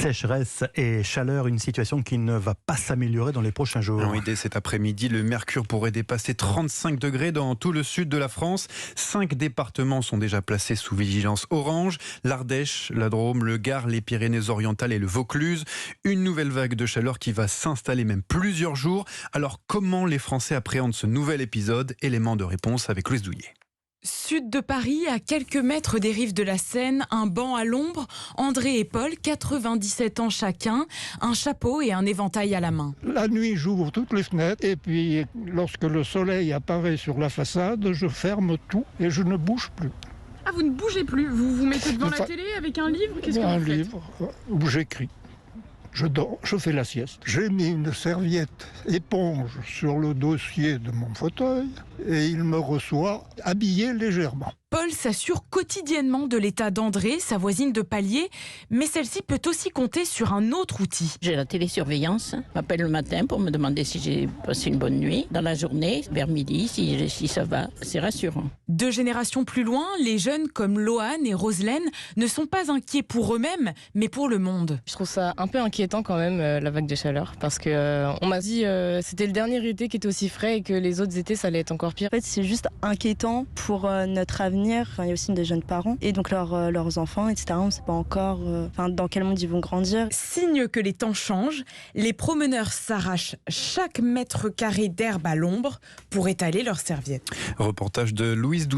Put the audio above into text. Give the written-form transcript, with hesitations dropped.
Sécheresse et chaleur, une situation qui ne va pas s'améliorer dans les prochains jours. Oui, dès cet après-midi, le mercure pourrait dépasser 35 degrés dans tout le sud de la France. 5 départements sont déjà placés sous vigilance orange. L'Ardèche, la Drôme, le Gard, les Pyrénées-Orientales et le Vaucluse. Une nouvelle vague de chaleur qui va s'installer même plusieurs jours. Alors comment les Français appréhendent ce nouvel épisode? Élément de réponse avec Louise Douillet. Sud de Paris, à quelques mètres des rives de la Seine, un banc à l'ombre, André et Paul, 97 ans chacun, un chapeau et un éventail à la main. La nuit, j'ouvre toutes les fenêtres et puis lorsque le soleil apparaît sur la façade, je ferme tout et je ne bouge plus. Ah, vous ne bougez plus, vous vous mettez devant la télé avec un livre? Qu'est-ce que vous faites? Un livre où j'écris. Je dors, je fais la sieste. J'ai mis une serviette éponge sur le dossier de mon fauteuil et il me reçoit habillé légèrement. Paul s'assure quotidiennement de l'état d'André, sa voisine de palier, mais celle-ci peut aussi compter sur un autre outil. J'ai la télésurveillance, m'appelle le matin pour me demander si j'ai passé une bonne nuit. Dans la journée, vers midi, si ça va, c'est rassurant. 2 générations plus loin, les jeunes comme Loane et Roselaine ne sont pas inquiets pour eux-mêmes, mais pour le monde. Je trouve ça un peu inquiétant quand même, la vague de chaleur, parce que on m'a dit c'était le dernier été qui était aussi frais et que les autres étés ça allait être encore pire. En fait, c'est juste inquiétant pour notre avenir. Enfin, il y a aussi des jeunes parents et donc leurs enfants, etc. On ne sait pas encore dans quel monde ils vont grandir. Signe que les temps changent, les promeneurs s'arrachent chaque mètre carré d'herbe à l'ombre pour étaler leurs serviettes. Reportage de Louise Douillet.